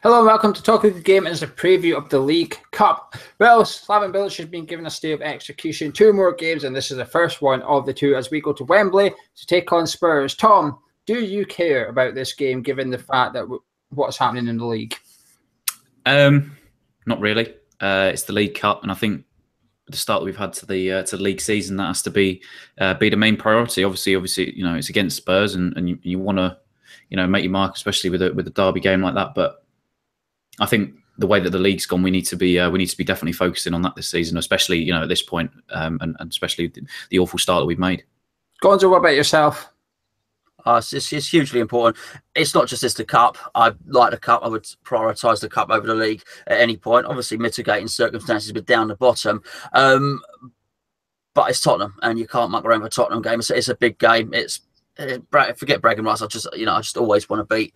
Hello and welcome to Talk of the Game as a preview of the League Cup. Well, Slaven Bilic has been given a stay of execution. 2 more games, and this is the first one of the 2 as we go to Wembley to take on Spurs. Tom, do you care about this game given the fact that what's happening in the league? Not really. It's the League Cup, and I think the start that we've had to the league season, that has to be the main priority. Obviously, it's against Spurs, and you want to make your mark, especially with a derby game like that. But I think the way that the league's gone, we need to be definitely focusing on that this season, especially at this point, and especially the awful start that we've made. Gonzo, what about yourself? It's hugely important. It's not just the cup. I like the cup. I would prioritise the cup over the league at any point. Obviously, mitigating circumstances, but down the bottom. But it's Tottenham, and you can't muck around with a Tottenham game. It's a big game. Forget bragging rights. I just always want to beat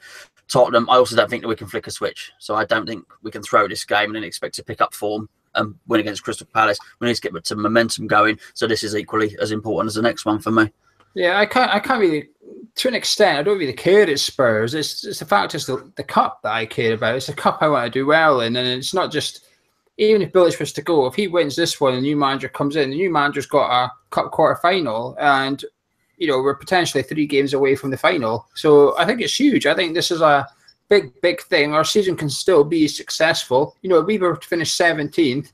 Tottenham. I also don't think that we can flick a switch. So I don't think we can throw this game and then expect to pick up form and win against Crystal Palace. We need to get some momentum going. So this is equally as important as the next one for me. Yeah, I can't really, to an extent, I don't really care at Spurs. It's the fact it's the cup that I care about. It's the cup I want to do well in, and it's not just, even if Bilic was to go, if he wins this one, the new manager comes in, the new manager's got a cup quarter final, and we're potentially 3 games away from the final. So I think it's huge. I think this is a big thing. Our season can still be successful. If we were to finish 17th,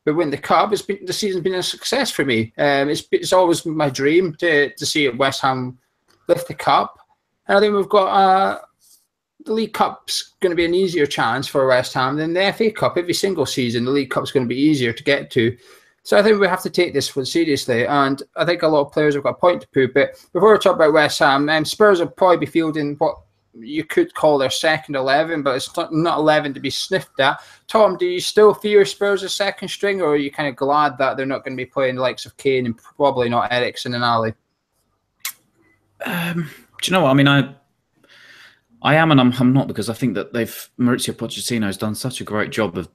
but win the cup, the season's been a success for me. It's always my dream to see West Ham lift the cup. And I think we've got the League Cup's going to be an easier chance for West Ham than the FA Cup. Every single season, the League Cup's going to be easier to get to. So I think we have to take this one seriously. And I think a lot of players have got a point to prove. But before we talk about West Ham, Spurs will probably be fielding what you could call their second 11, but it's not 11 to be sniffed at. Tom, do you still fear Spurs as second string, or are you kind of glad that they're not going to be playing the likes of Kane and probably not Eriksen and Ali? Do you know what? I mean, I am and I'm not, because I think that Mauricio Pochettino has done such a great job of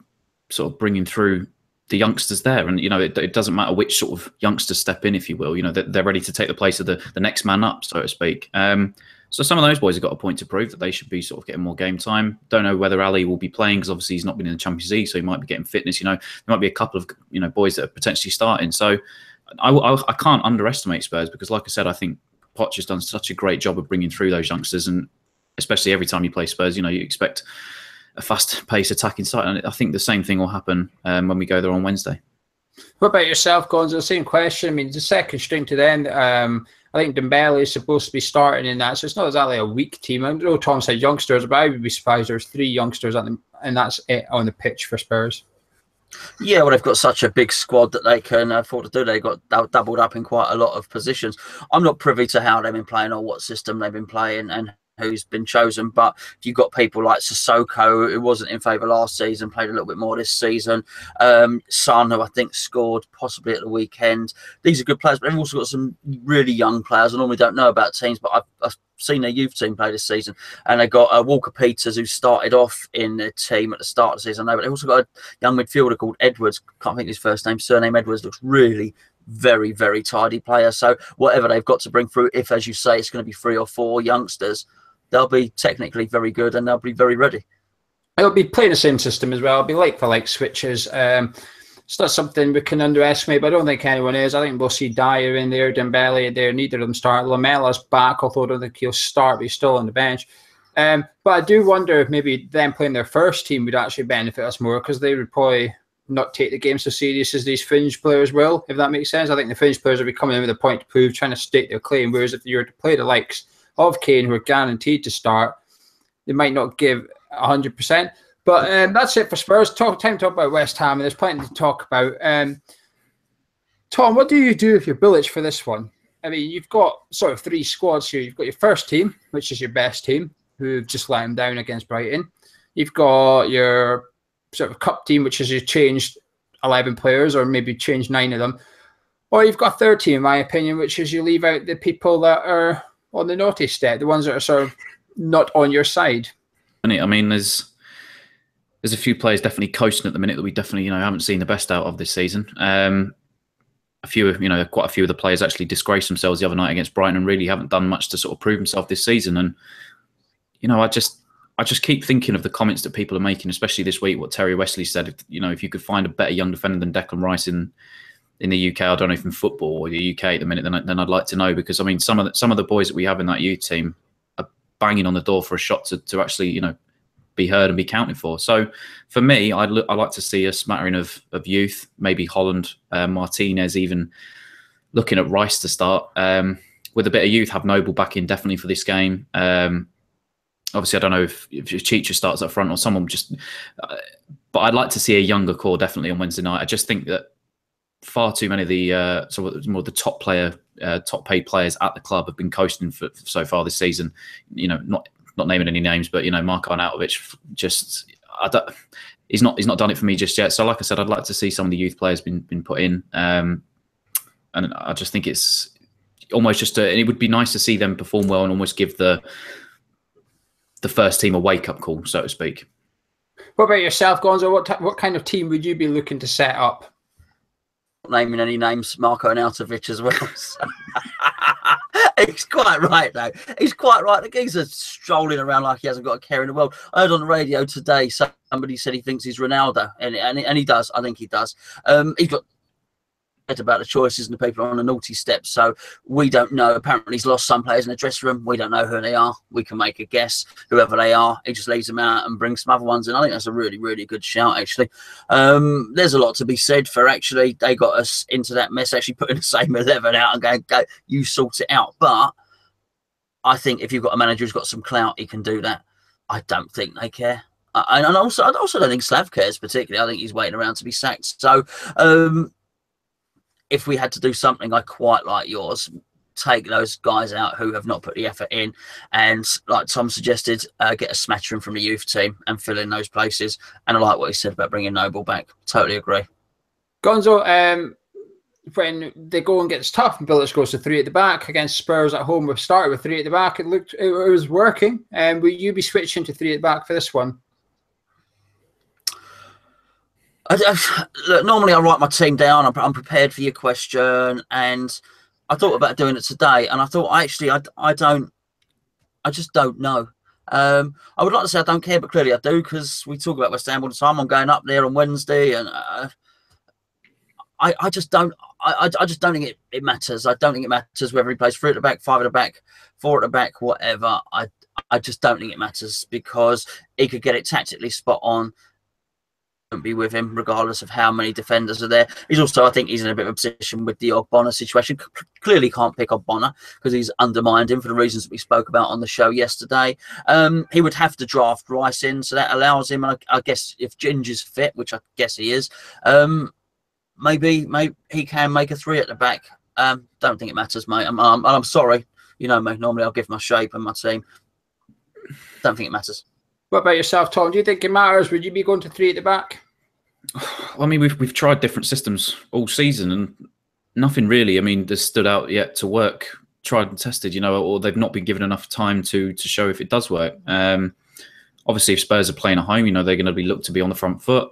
sort of bringing through the youngsters there, and it doesn't matter which sort of youngsters step in, if you will. They're ready to take the place of the next man up, so to speak. So some of those boys have got a point to prove that they should be sort of getting more game time. Don't know whether Ali will be playing, because obviously he's not been in the Champions League, so he might be getting fitness. There might be a couple of boys that are potentially starting. So I can't underestimate Spurs, because, like I said, I think Poch has done such a great job of bringing through those youngsters, and especially every time you play Spurs, you expect a fast-paced attacking side, and I think the same thing will happen when we go there on Wednesday. What about yourself, Gonzo? Same question. I mean, the second string to them. I think Dembele is supposed to be starting in that, so it's not exactly a weak team. I know Tom said youngsters, but I would be surprised there's 3 youngsters and that's it on the pitch for Spurs. Yeah, well, they've got such a big squad that they can afford to do. They got doubled up in quite a lot of positions. I'm not privy to how they've been playing or what system they've been playing and who's been chosen, but if you've got people like Sissoko, who wasn't in favour last season, played a little bit more this season. Son, who I think scored possibly at the weekend. These are good players, but they've also got some really young players. I normally don't know about teams, but I've seen their youth team play this season, and they got Walker Peters, who started off in the team at the start of the season. I know, but they've also got a young midfielder called Edwards. Can't think his first name. Surname Edwards. Looks really very, very tidy player. So whatever they've got to bring through, if, as you say, it's going to be 3 or 4 youngsters, they'll be technically very good and they'll be very ready. It'll be playing the same system as well. It'll be like for like switches. It's not something we can underestimate, but I don't think anyone is. I think we'll see Dyer in there, Dembele in there. Neither of them start. Lamella's back, although I don't think he'll start, but he's still on the bench. But I do wonder if maybe them playing their first team would actually benefit us more, because they would probably not take the game so serious as these fringe players will, if that makes sense. I think the fringe players will be coming in with a point to prove, trying to state their claim, whereas if you were to play the likes of Kane, who are guaranteed to start, they might not give 100%. But that's it for Spurs. Time to talk about West Ham, and there's plenty to talk about. Tom, what do you do if you're Bilic for this one? I mean, you've got sort of 3 squads here. You've got your first team, which is your best team, who've just let him down against Brighton. You've got your sort of cup team, which is you changed 11 players, or maybe changed 9 of them. Or you've got a third team, in my opinion, which is you leave out the people that are on the naughty step, the ones that are sort of not on your side. I mean, there's a few players definitely coasting at the minute that we definitely haven't seen the best out of this season. Quite a few of the players actually disgraced themselves the other night against Brighton and really haven't done much to sort of prove themselves this season. And I just keep thinking of the comments that people are making, especially this week. What Terry Wesley said, if you could find a better young defender than Declan Rice in the UK, I don't know if in football or the UK at the minute, then I'd like to know, because I mean some of the boys that we have in that youth team are banging on the door for a shot to actually be heard and be counted for. So for me, I like to see a smattering of youth, maybe Holland, Martinez, even looking at Rice to start with a bit of youth. Have Noble back in definitely for this game. Obviously, I don't know if Chicha starts up front or someone just, but I'd like to see a younger core definitely on Wednesday night. I just think that far too many of the more the top paid players at the club have been coasting for so far this season. Not naming any names, but Marko Arnautovic he's not done it for me just yet. So like I said, I'd like to see some of the youth players been put in, and I just think it's almost just it would be nice to see them perform well and almost give the first team a wake up call, so to speak. What about yourself, Gonzo? What kind of team would you be looking to set up? Naming any names, Marko Arnautovic as well. He's quite right, though. He's quite right. The geezer's strolling around like he hasn't got a care in the world. I heard on the radio today somebody said he thinks he's Ronaldo, and he does. I think he does. He's got about the choices and the people on the naughty steps, so we don't know. Apparently he's lost some players in the dressing room. We don't know who they are. We can make a guess. Whoever they are, he just leaves them out and brings some other ones in. I think that's a really, really good shout, actually. There's a lot to be said for actually they got us into that mess, actually putting the same 11 out and going, go, you sort it out. But I think if you've got a manager who's got some clout, he can do that. I don't think they care. And I also don't think Slav cares particularly. I think he's waiting around to be sacked. So if we had to do something, I quite like yours. Take those guys out who have not put the effort in, and like Tom suggested, get a smattering from the youth team and fill in those places. And I like what he said about bringing Noble back. Totally agree. Gonzo, when they go and gets tough, and Bilic goes to 3 at the back against Spurs at home, we've started with 3 at the back. It was working. Will you be switching to 3 at the back for this one? Look, normally I write my team down. I'm prepared for your question, and I thought about doing it today, and I thought I just don't know. I would like to say I don't care, but clearly I do, because we talk about West Ham all the time. I'm going up there on Wednesday, and I just don't. I just don't think it matters. I don't think it matters whether he plays 3 at the back, 5 at the back, 4 at the back, whatever. I just don't think it matters, because he could get it tactically spot on. Won't be with him regardless of how many defenders are there. He's also, I think he's in a bit of a position with the Ogbonna situation. Clearly can't pick Ogbonna because he's undermined him for the reasons that we spoke about on the show yesterday. He would have to draft Rice in, so that allows him, I guess if Ginger's fit, which I guess he is, maybe he can make a 3 at the back. Don't think it matters, mate. I'm sorry, you know me, normally I'll give my shape and my team. Don't think it matters. What about yourself, Tom? Do you think it matters? Would you be going to 3 at the back? I mean, we've tried different systems all season, and nothing really, I mean, has stood out yet to work, tried and tested, or they've not been given enough time to show if it does work. Obviously, if Spurs are playing at home, they're going to be looked to be on the front foot.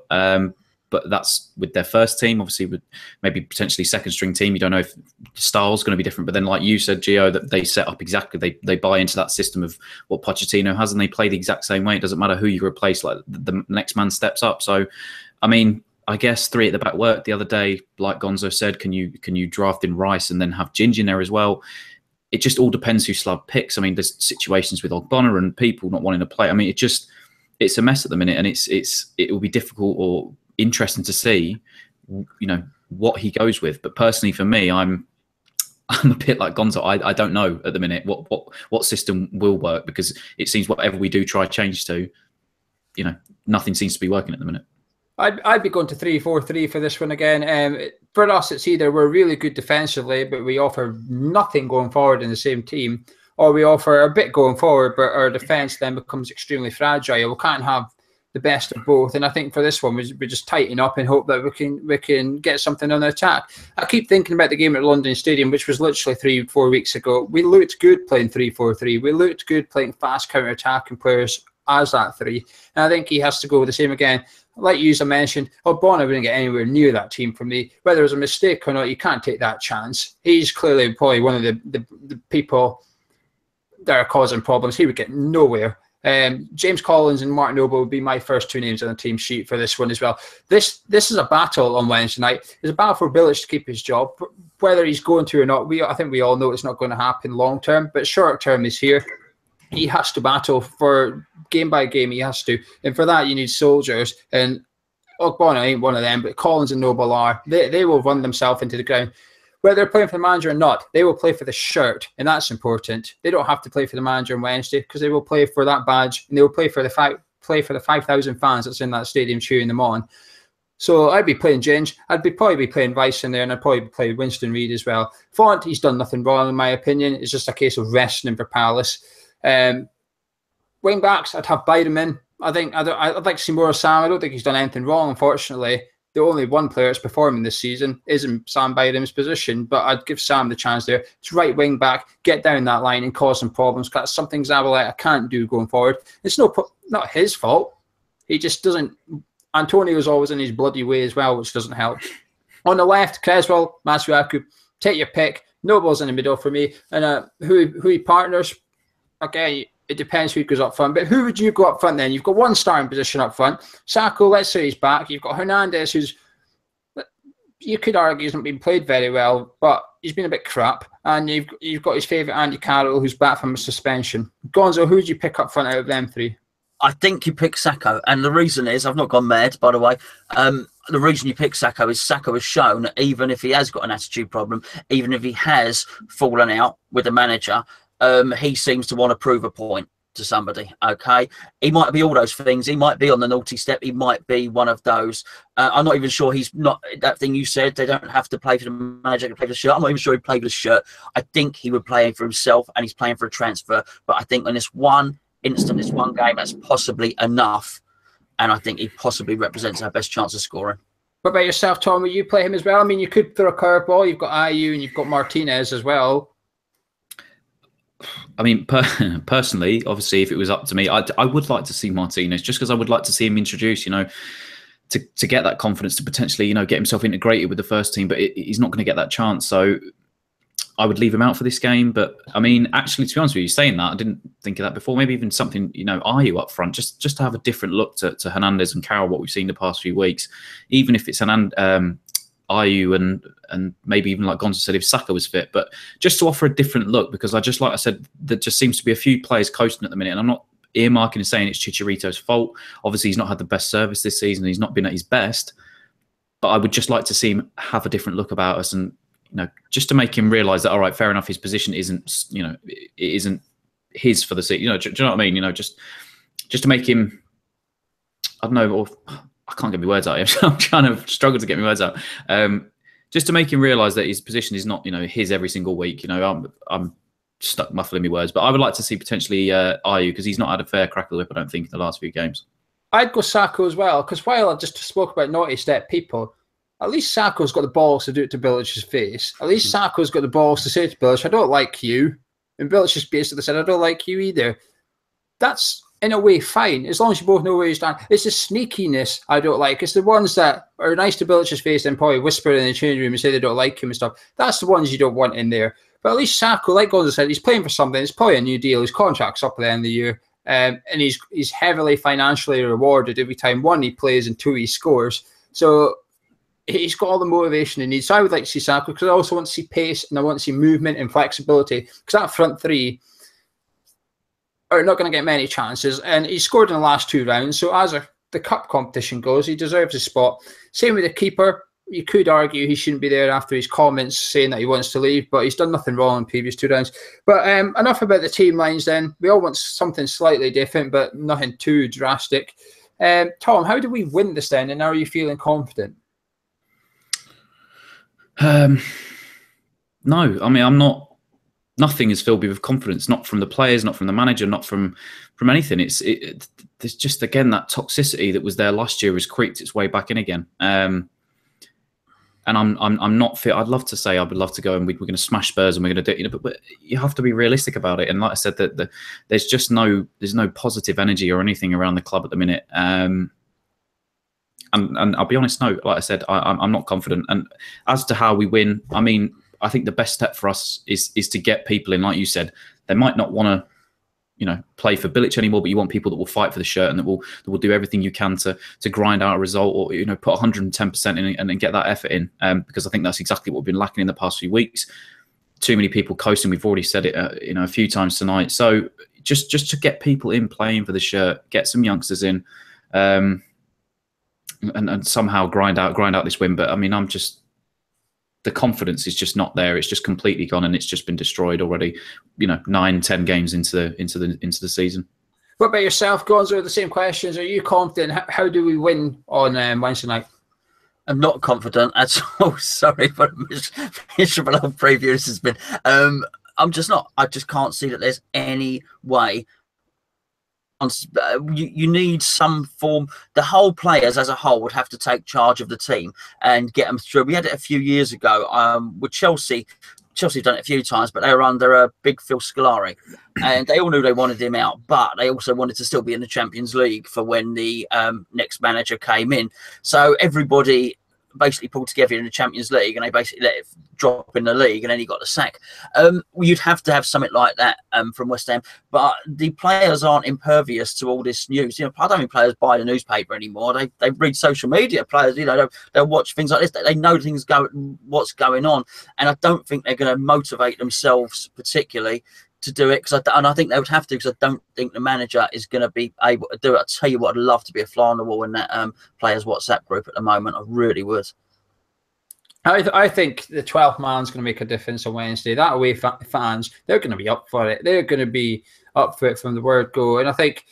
But that's with their first team, obviously with maybe potentially second string team. You don't know if the style's going to be different. But then, like you said, Gio, that they set up exactly, they buy into that system of what Pochettino has, and they play the exact same way. It doesn't matter who you replace, like the next man steps up. So, I mean, I guess 3 at the back worked the other day. Like Gonzo said, can you draft in Rice and then have Ginger in there as well? It just all depends who Slav picks. I mean, there's situations with Ogbonna and people not wanting to play. I mean, it's a mess at the minute, and it will be difficult or interesting to see, what he goes with. But personally, for me, I'm a bit like Gonzo. I don't know at the minute what system will work, because it seems whatever we do try change to, nothing seems to be working at the minute. I'd be going to 3-4-3 for this one again. For us, it's either we're really good defensively, but we offer nothing going forward in the same team, or we offer a bit going forward, but our defence then becomes extremely fragile. We can't have the best of both, and I think for this one we just tighten up and hope that we can get something on the attack. I keep thinking about the game at London Stadium, which was literally 3-4 weeks ago. We looked good playing 3-4-3. We looked good playing fast counter-attacking players as that 3, and I think he has to go the same again. Like you mentioned, Ogbonna wouldn't get anywhere near that team for me. Whether it was a mistake or not, you can't take that chance. He's clearly probably one of the people that are causing problems. He would get nowhere. James Collins and Martin Noble would be my first two names on the team sheet for this one as well. This is a battle on Wednesday night. There's a battle for Bilic to keep his job. Whether he's going to or not, I think we all know it's not going to happen long term, but short term is here. He has to battle for game by game. He has to. And for that, you need soldiers. And Ogbonna ain't one of them, but Collins and Noble are. They will run themselves into the ground. Whether they're playing for the manager or not, they will play for the shirt, and that's important. They don't have to play for the manager on Wednesday because they will play for that badge, and they will play for the 5,000 fans that's in that stadium cheering them on. So I'd be playing Ginge. Probably be playing Rice in there, and I'd probably be playing Winston Reid as well. Font, he's done nothing wrong in my opinion. It's just a case of resting him for Palace. Wing backs, I'd have Biden in. I'd like to see more of Sam. I don't think he's done anything wrong, unfortunately. The only one player that's performing this season isn't Sam Byram's position, but I'd give Sam the chance there. It's right wing back, get down that line and cause some problems. That's something Zabaleta can't do going forward. It's not his fault. He just doesn't. Antonio's always in his bloody way as well, which doesn't help. On the left, Creswell, Masuaku, take your pick. Noble's in the middle for me. And who he partners, okay, it depends who goes up front, but who would you go up front then? You've got one starting position up front. Sacco, let's say he's back. You've got Hernandez, who's, you could argue, hasn't been played very well, but he's been a bit crap. And you've got his favourite Andy Carroll, who's back from a suspension. Gonzo, who would you pick up front out of them three? I think you pick Sacco, and the reason is, I've not gone mad, by the way. The reason you pick Sacco is Sacco has shown that even if he has got an attitude problem, even if he has fallen out with the manager, he seems to want to prove a point to somebody. Okay, he might be all those things. He might be on the naughty step. He might be one of those. I'm not even sure he's not that thing you said. They don't have to play for the manager to play for the shirt. I'm not even sure he played for the shirt. I think he would play for himself, and he's playing for a transfer. But I think on this one instant, this one game, that's possibly enough, and I think he possibly represents our best chance of scoring. What about yourself, Tom? Will you play him as well? I mean, you could throw a curveball. You've got Ayew and you've got Martinez as well. I mean, personally, obviously, if it was up to me, I would like to see Martinez, just because I would like to see him introduced, to get that confidence to potentially, get himself integrated with the first team. But he's not going to get that chance, so I would leave him out for this game. But I mean, actually, to be honest with you, saying that, I didn't think of that before. Maybe even something, Ayew up front, just to have a different look to Hernandez and Carroll, what we've seen the past few weeks. Even if it's Ayew and maybe even like Gonzo said, if Saka was fit, but just to offer a different look, because like I said, there just seems to be a few players coasting at the minute, and I'm not earmarking and saying it's Chicharito's fault. Obviously, he's not had the best service this season. He's not been at his best, but I would just like to see him have a different look about us, and just to make him realise that, all right, fair enough, his position isn't, it isn't his for the season. Do you know what I mean? Just to make him, I don't know, or I can't get my words out. I'm trying to struggle to get my words out. Just to make him realise that his position is not, his every single week. I'm stuck muffling my words, but I would like to see potentially Ayew, because he's not had a fair crack of the whip, I don't think, in the last few games. I'd go Sacco as well, because while I just spoke about naughty step people, at least Sacco's got the balls to do it to Bilic's face. At least Sacco's got the balls to say to Bilic, I don't like you. And Bilic just basically said, I don't like you either. That's, in a way, fine, as long as you both know where you stand. It's the sneakiness I don't like. It's the ones that are nice to Bilic's face and probably whisper in the changing room and say they don't like him and stuff. That's the ones you don't want in there. But at least Sacco, like Gonzo said, he's playing for something. It's probably a new deal. His contract's up at the end of the year. And he's heavily financially rewarded every time, one, he plays, and two, he scores. So he's got all the motivation he needs. So I would like to see Sacco, because I also want to see pace and I want to see movement and flexibility, because that front three are not going to get many chances, and he scored in the last two rounds. So as the cup competition goes, he deserves a spot. Same with the keeper. You could argue he shouldn't be there after his comments saying that he wants to leave, but he's done nothing wrong in previous two rounds. But enough about the team lines then. We all want something slightly different, but nothing too drastic. Tom, how do we win this then, and are you feeling confident? No, I mean, I'm not. Nothing has filled me with confidence, not from the players, not from the manager, not from anything. There's just, again, that toxicity that was there last year has creeped its way back in again. And I'm not fit. I'd love to say I would love to go and we're going to smash Spurs and we're going to do, but you have to be realistic about it. And like I said, there's just no positive energy or anything around the club at the minute. And I'll be honest, no, like I said, I'm not confident. And as to how we win, I mean, I think the best step for us is to get people in, like you said. They might not want to play for Bilic anymore, but you want people that will fight for the shirt and that will do everything you can to grind out a result, or put 110% in and get that effort in. Because I think that's exactly what we've been lacking in the past few weeks. Too many people coasting. We've already said it, a few times tonight. So just to get people in playing for the shirt, get some youngsters in, and somehow grind out this win. But I mean, the confidence is just not there. It's just completely gone, and it's just been destroyed already. 9-10 games into the season. What about yourself, Gonzo? The same questions. Are you confident? How do we win on Wednesday night? I'm not confident at all. Sorry for the miserable old preview this has been. I'm just not. I just can't see that there's any way. You need some form. The whole players as a whole would have to take charge of the team and get them through. We had it a few years ago with Chelsea. Chelsea have done it a few times, but they were under a big Phil Scolari, and they all knew they wanted him out, but they also wanted to still be in the Champions League for when the next manager came in. So everybody basically pulled together in the Champions League, and they basically let it drop in the league, and then he got the sack. You'd have to have something like that from West Ham, but the players aren't impervious to all this news. I don't think players buy the newspaper anymore. They read social media. Players, they'll watch things like this. They know what's going on, and I don't think they're going to motivate themselves particularly to do it, and I think they would have to, because I don't think the manager is going to be able to do it. I tell you what, I'd love to be a fly on the wall in that players WhatsApp group at the moment. I really would. I think the 12th man's going to make a difference on Wednesday. That away fans, they're going to be up for it. They're going to be up for it from the word go. And I think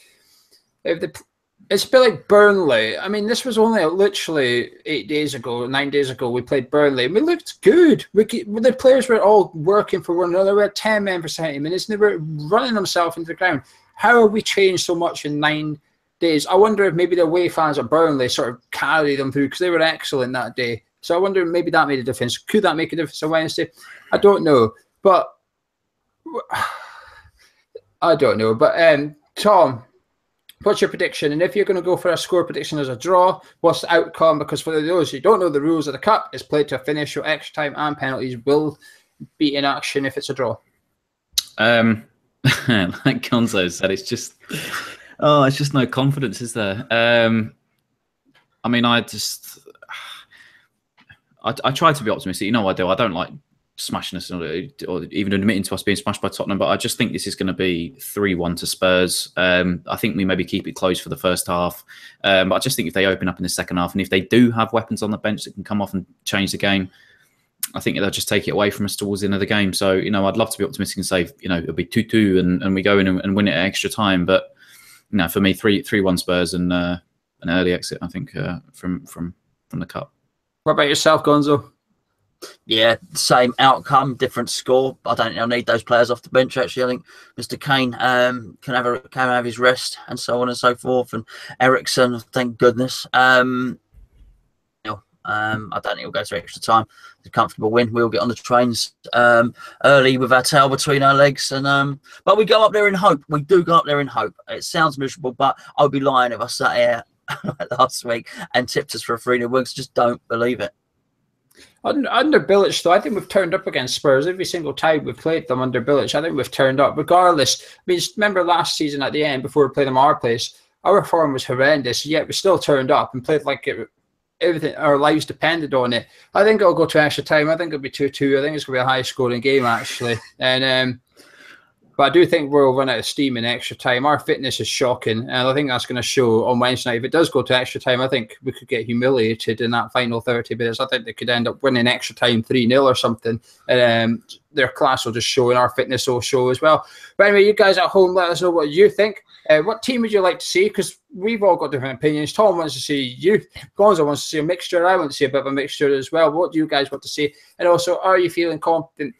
it's a bit like Burnley. I mean, this was only literally 9 days ago, we played Burnley, and we looked good. The players were all working for one another. We had 10 men for 70 minutes, and they were running themselves into the ground. How have we changed so much in 9 days? I wonder if maybe the away fans at Burnley sort of carried them through, because they were excellent that day. So I wonder if maybe that made a difference. Could that make a difference on Wednesday? I don't know. But Tom, what's your prediction? And if you're going to go for a score prediction as a draw, what's the outcome? Because for those who don't know the rules of the Cup, it's played to a finish, so extra time and penalties will be in action if it's a draw. Like Gonzo said, it's just no confidence, is there? I mean, I try to be optimistic. You know what I do. I don't like smashing us or even admitting to us being smashed by Tottenham, but I just think this is going to be 3-1 to Spurs. I think we maybe keep it close for the first half, but I just think if they open up in the second half, and if they do have weapons on the bench that can come off and change the game, I think they'll just take it away from us towards the end of the game. So, I'd love to be optimistic and say, it'll be 2-2 and we go in and win it at extra time. But, for me, 3-1 Spurs and an early exit, I think, from the Cup. What about yourself, Gonzo? Yeah, same outcome, different score. I don't think they'll need those players off the bench, actually. I think Mr. Kane can have his rest and so on and so forth. And Ericsson, thank goodness. I don't think we'll go to extra time. It's a comfortable win. We'll get on the trains early with our tail between our legs. But we go up there in hope. We do go up there in hope. It sounds miserable, but I'd be lying if I sat here last week and tipped us for a 3-0 win. Just don't believe it. Under Bilic, though, I think we've turned up against Spurs every single time we've played them under Bilic. I think we've turned up regardless. I mean, remember last season at the end before we played them our place, our form was horrendous, yet we still turned up and played like everything, our lives depended on it. I think it'll go to extra time. I think it'll be 2-2. I think it's going to be a high-scoring game, actually. But I do think we'll run out of steam in extra time. Our fitness is shocking, and I think that's going to show on Wednesday night. If it does go to extra time, I think we could get humiliated in that final 30 minutes. I think they could end up winning extra time 3-0 or something, and their class will just show, and our fitness will show as well. But anyway, you guys at home, let us know what you think. What team would you like to see? Because we've all got different opinions. Tom wants to see youth. Gonzo wants to see a mixture. I want to see a bit of a mixture as well. What do you guys want to see? And also, are you feeling confident?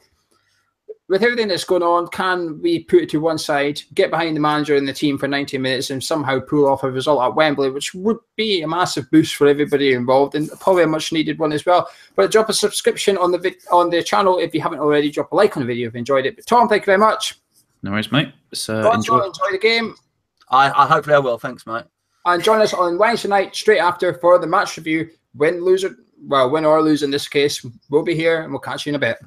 With everything that's going on, can we put it to one side, get behind the manager and the team for 90 minutes and somehow pull off a result at Wembley, which would be a massive boost for everybody involved and probably a much needed one as well. But drop a subscription on the channel if you haven't already. Drop a like on the video if you enjoyed it. But Tom, thank you very much. No worries, mate. Enjoy the game. I hopefully I will. Thanks, mate. And join us on Wednesday night straight after for the match review. Win or lose in this case. We'll be here and we'll catch you in a bit.